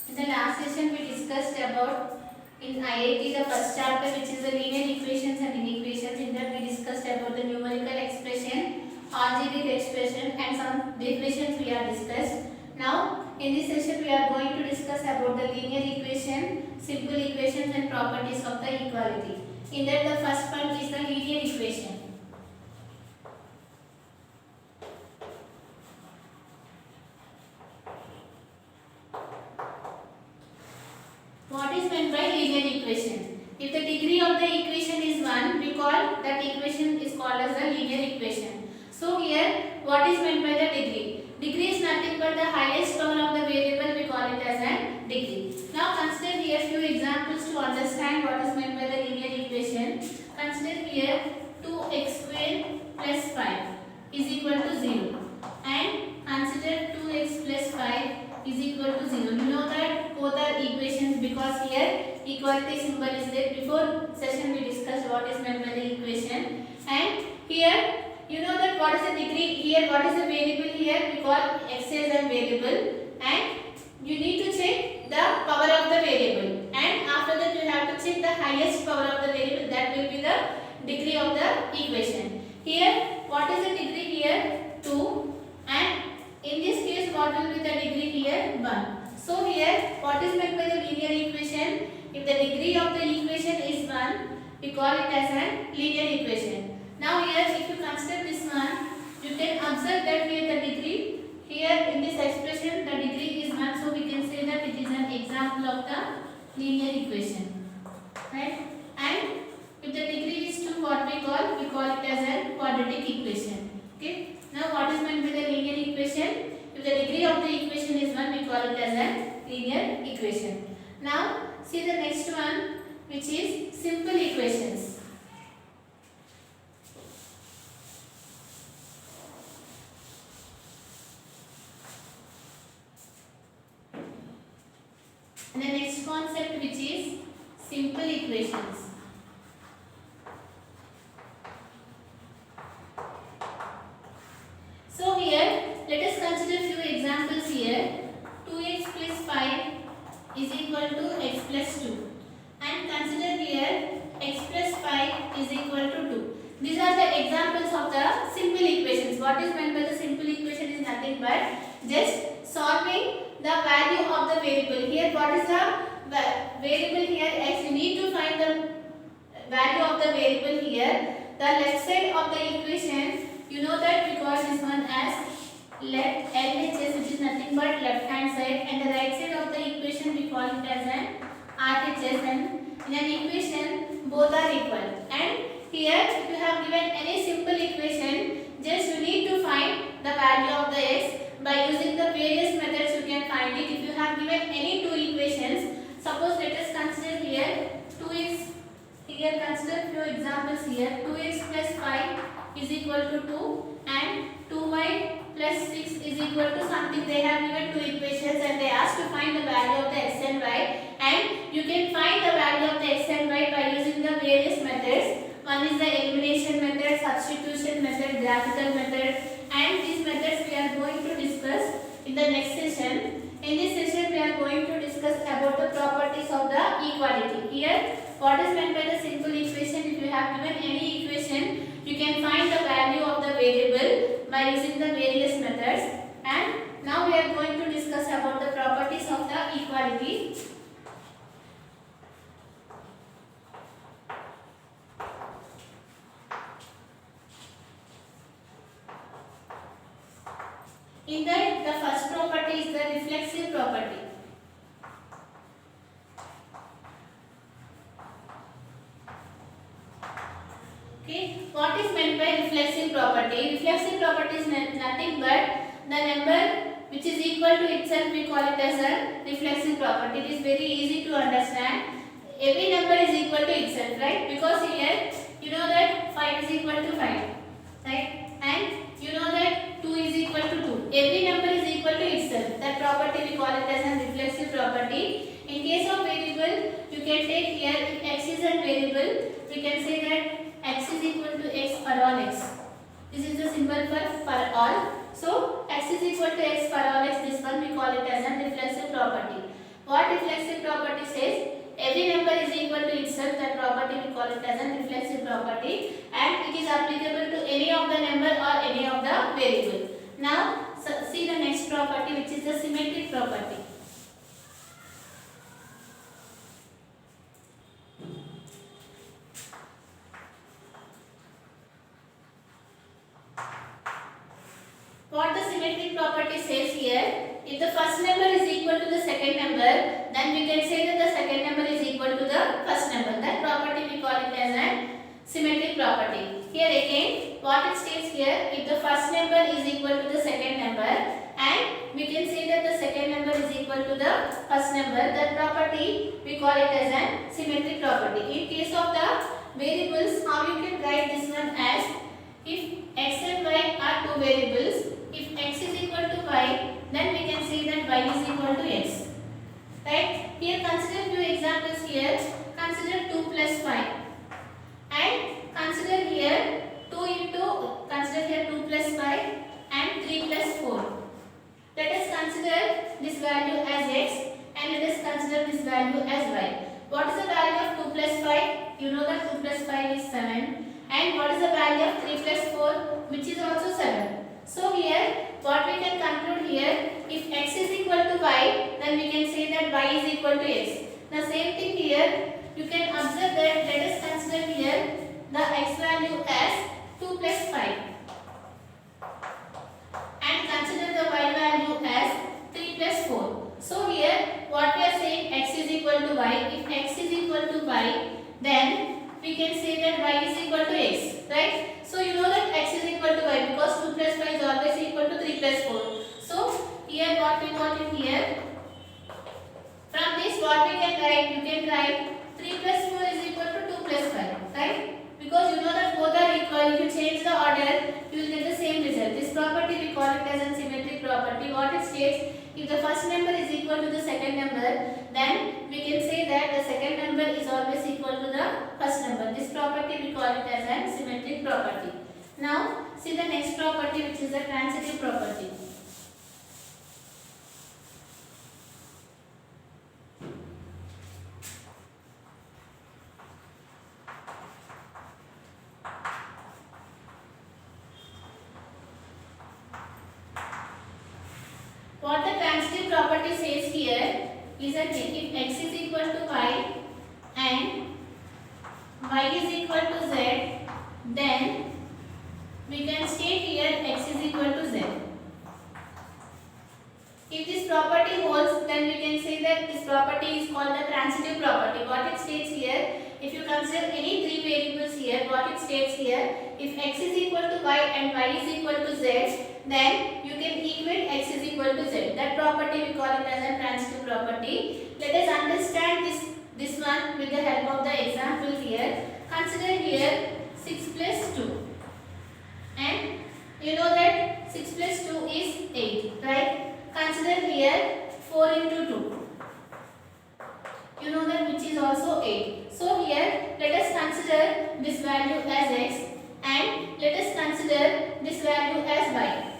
In the last session we discussed about in IIT the first chapter, which is the linear equations and inequations. In that we discussed about the numerical expression, algebraic expression and some definitions we have discussed. Now in this session we are going to discuss about the linear equation, simple equations and properties of the equality. In that the first one is the linear equation. What is meant by linear equation? If the degree of the equation is 1, we call that equation is called as the linear equation. So here, what is meant by the degree? Degree is nothing but the highest power of the variable, we call it as a degree. Now consider here few examples to understand what is meant by the linear equation. Consider here 2x square plus 5 is equal to 0 and consider 2x plus 5 is equal to 0. You know that both are equations because here equality symbol is there. Before session we discussed what is meant by the equation, and here you know that what is the degree, here what is the variable, here we call x as a variable, and you need to check the power of the variable, and after that you have to check the highest power of the variable, that will be the degree of the equation. Here what is the degree, here 2, and in this case what will be the degree, here 1. So here what is meant by the linear equation? If the degree of the equation is 1, we call it as a linear equation. Now here if you consider this one, you can observe that here the degree, here in this expression the degree is 1, so we can say that it is an example of the linear equation, right? And if the degree is 2, what we call it as a quadratic equation. Okay. Now what is meant by the linear equation? If the degree of the equation is 1, we call it as a linear equation. Now see the next one, which is simple equations. And the next concept, which is simple equations. So here let us consider few examples here. 2x plus 5 is equal to x plus 2, and consider here x plus 5 is equal to 2. These are the examples of the simple equations. What is meant by the simple equation is nothing but just solving the value of the variable. Here what is the variable, here x, you need to find the value of the variable here. The left side of the equation, you know that we call this one as LHS, which is nothing but left hand side, and the right side of the equation we call it as an RHS, and in an equation both are equal. And here if you have given any simple equation, just you need to find the value of the x by using the various methods you can find it. If you have given any two equations, suppose let us consider here 2x, here consider few examples here. 2x plus 5 is equal to 2 and 2y plus 6 is equal to something. They have given two equations and they asked to find the value of the x and y, and you can find the value of the x and y by using the various methods. One is the elimination method, substitution method, graphical method, and these methods we are going to discuss in the next session. In this session we are going to discuss about the properties of the equality. Here what is meant by the simple equation? If you have given any equation, you can find the value of the variable by using the various methods. And now we are going to discuss about the properties of the equality. In that, the first property is the reflexive property. Okay, what is meant by reflexive property? Reflexive property is nothing but the number which is equal to itself, we call it as a reflexive property. It is very easy to understand. Every number is equal to itself, right? Because here you know that 5 is equal to 5, right? And you know that 2 is equal to 2. Every number is equal to itself. That property we call it as a reflexive property. In case of variable, you can take here, if x is a variable, we can say that x is equal to x for all x. This is the symbol for all. So x is equal to x for all x. This one we call it as a reflexive property. What reflexive property says? Every number is equal to itself. That property we call it as a reflexive property, and it is applicable to any of the number or any of the variable. Now see the next property, which is the symmetric property. What the symmetric property says here? If the first number is equal to the second number, then we can say that the second number is equal to the first number. That property we call it as a symmetric property. Here again, what it states here, if the first number is equal to the second number, and we can say that the second number is equal to the first number, that property we call it as a symmetric property. In case of the variables, how you can write this one as, if x and y are two variables, if x is equal to y, then we can say that y is equal to x. Right? Here consider few examples here. Consider 2 plus 5. And consider here 2 plus 5 and 3 plus 4. Let us consider this value as x and let us consider this value as y. What is the value of 2 plus 5? You know that 2 plus 5 is 7. And what is the value of 3 plus 4, which is also 7. So here, what we can conclude here, if x is equal to y, then we can say that y is equal to x. The same thing here, you can observe that, let us consider here the x value as 2 plus 5. And consider the y value as 3 plus 4. So here, what we are saying, x is equal to y. If x is equal to y, then we can say that y is equal to x, right? So you know that x is equal to y because 2 plus 5 is always equal to 3 plus 4. So here what we got in here, from this what we can write, you can write 3 plus 4 is equal to 2 plus 5, right? Because you know that both are equal, if you change the order, you will get the same result. This property we call it as a symmetric property. What it states, if the first number is equal to the second number, then we can say that the second number is always equal to the first number. This property we call it as a symmetric property. Now see the next property, which is the transitive property. What the transitive property says here is that if x is equal to y and y is equal to z, then we can state here x is equal to z. If this property holds, then we can say that this property is called the transitive property. What it states here, if you consider any three variables here, what it states here, if x is equal to y and y is equal to z, then you can equate x is equal to z. That property we call it as a transitive property. Let us understand this one with the help of the example here. Consider here 6 plus 2. And you know that 6 plus 2 is 8, right? Consider here 4 into 2. You know that which is also 8. So here let us consider this value as x and let us consider this value as y.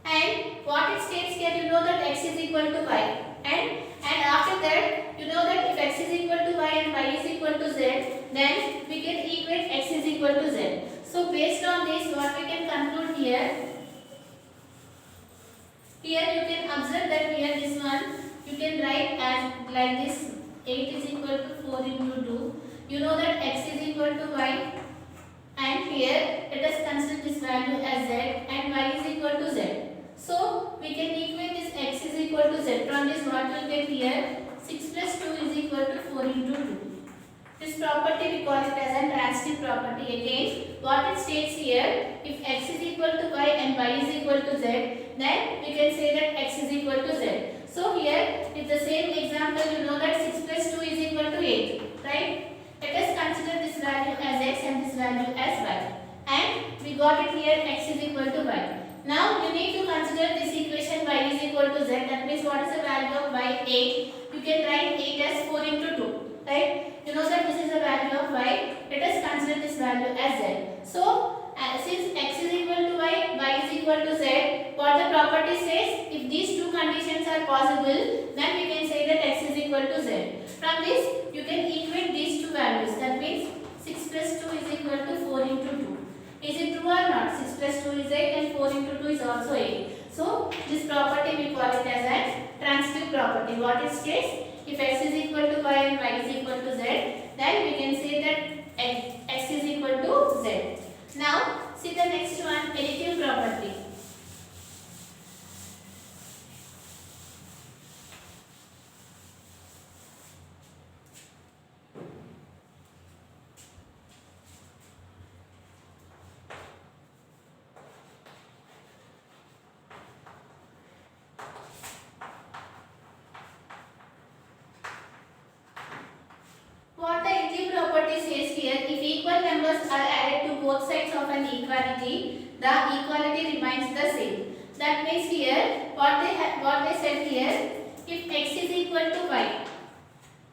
And what it states here, you know that x is equal to y. And after that, you know that if x is equal to y and y is equal to z, then we can equate x is equal to z. So based on this, what we can conclude here, you can observe that here this one, you can write as like this, 8 is equal to 4 into 2. You know that x is equal to y. And here, let us consider this value as z and y is equal to z. So we can equate this x is equal to z. From this what we will get here, 6 plus 2 is equal to 4 into 2. This property we call it as a transitive property. Again, what it states here, if x is equal to y and y is equal to z, then we can say that x is equal to z. So here, with the same example, you know that 6 plus 2 is equal to 8, right? Let us consider this value as x and this value as y. And we got it here, x is equal to y. Now you need to consider this equation y is equal to z. That means what is the value of y? 8. You can write 8 as 4 into 2. Right? You know that this is the value of y. Let us consider this value as z. So since x is equal to y, y is equal to z, what the property says, if these two conditions are possible, then we can say equal to z. From this you can equate these two values. That means 6 plus 2 is equal to 4 into 2. Is it true or not? 6 plus 2 is 8 and 4 into 2 is also 8. So this property we call it as a transitive property. What it states? If x is equal to y and y is equal to z, then we can say that x is equal to z. Now see the next one, additive property. What the additive property says here, if equal numbers are added to both sides of an equality, the equality remains the same. That means here, what they said here, if x is equal to y,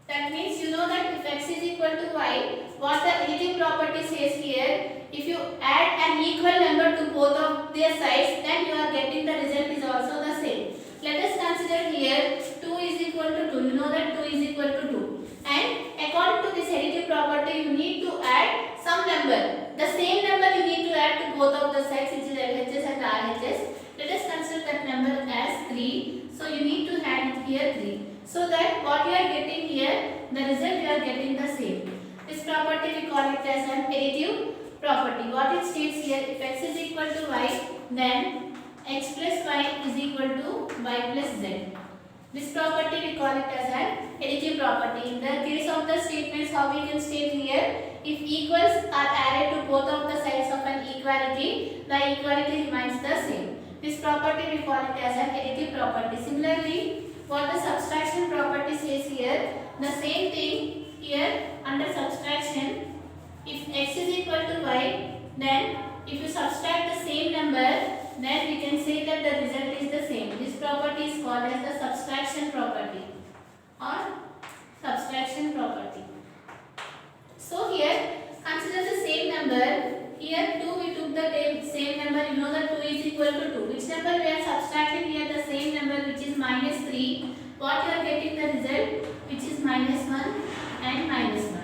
that means you know that if x is equal to y, what the additive property says here, if you add an equal number to both of their sides, then you are getting the result is also the same. Let us consider here 2 is equal to 2. You know that 2 is equal to 2. And according to this additive property, you need to add some number. The same number you need to add to both of the sides, which is LHS and RHS. Let us consider that number as 3. So you need to add it here 3. So that what you are getting here, the result you are getting the same. This property we call it as an additive property. What it states here, if x is equal to y, then x plus y is equal to y plus z. This property we call it as an additive property. In the case of the statements, how we can state here, if equals are added to both of the sides of an equality, the equality remains the same. This property we call it as an additive property. Similarly, what the subtraction property says here, the same thing here under subtraction, if x is equal to y, then if you subtract the same number, then we can say that the result is the same. This property is called as the subtraction property or subtraction property. So here consider the same number. Here 2 we took the same number. You know that 2 is equal to 2. Which number we are subtracting here? The same number, which is minus 3. What you are getting the result, which is minus 1 and minus 1.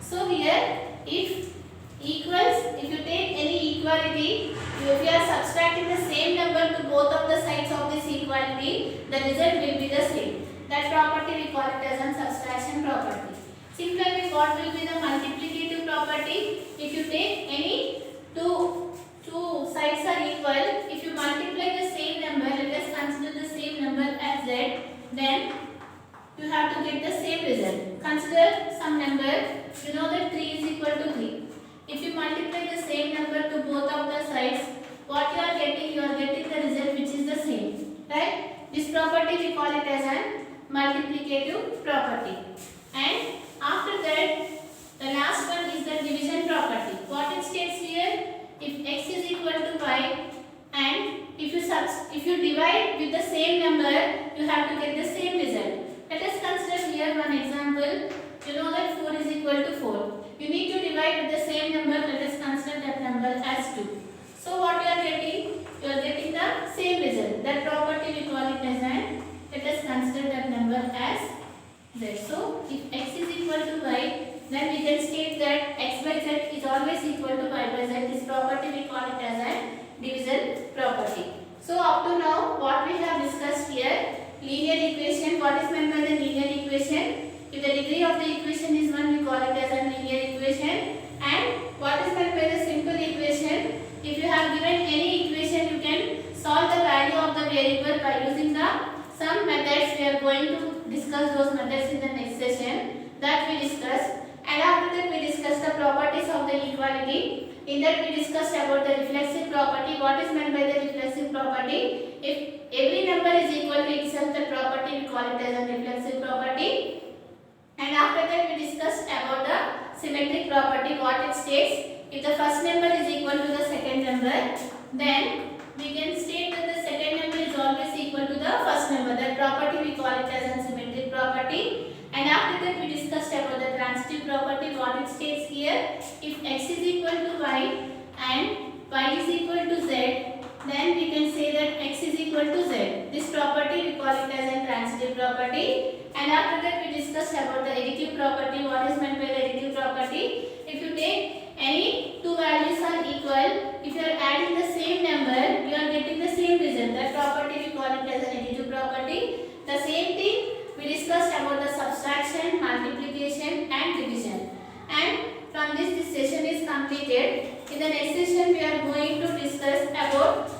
So here if equals, if you take any equality, if you are subtracting the same number to both of the sides of this equality, the result will be the same. That property we call it as a subtraction property. Similarly, what will be the multiplicative property? If you take any two sides are equal, if you multiply the same number, let us consider the same number as z, then you have to get the same result. Consider some number, you know that 3 is equal to 3. If you multiply the same number to both of the sides, what you are getting the result which is the same. Right? This property we call it as a multiplicative property. And after that, the last one is the division property. What it states here, if x is equal to y and if you divide with the same number, you have to get the same result. Let us consider here one example. You know that 4 is equal to 4. You need to divide with the same number. Let us consider that number as 2. So what you are getting? You are getting the same result. That property we call it as an, let us consider that number as z. So if x is equal to y, then we can state that x by z is always equal to y by z. This property we call it as a division property. So up to now what we have discussed here, linear equation. What is meant by the linear equation? If the degree of the equation is 1, we call it as a linear equation. And what is meant by the simple equation? If you have given any equation, you can solve the value of the variable by using some methods. We are going to discuss those methods in the next session that we discussed. And after that we discussed the properties of the equality. In that we discussed about the reflexive property. What is meant by the reflexive property? If every number is equal to itself, the property we call it as a reflexive property. And after that we discussed about the symmetric property. What it states, if the first number is equal to the second number, then we can state that the second number is always equal to the first number. That property we call it as a symmetric property. And after that we discussed about the transitive property. What it states here, if x is equal to y and y is equal to z, then we can say that x is equal to z. This property we call it as a transitive property. And And after that we discussed about the additive property. What is meant by the additive property? If you take any two values are equal, if you are adding the same number, you are getting the same result. That property we call it as an additive property. The same thing we discussed about the subtraction, multiplication and division. And from this session is completed. In the next session we are going to discuss about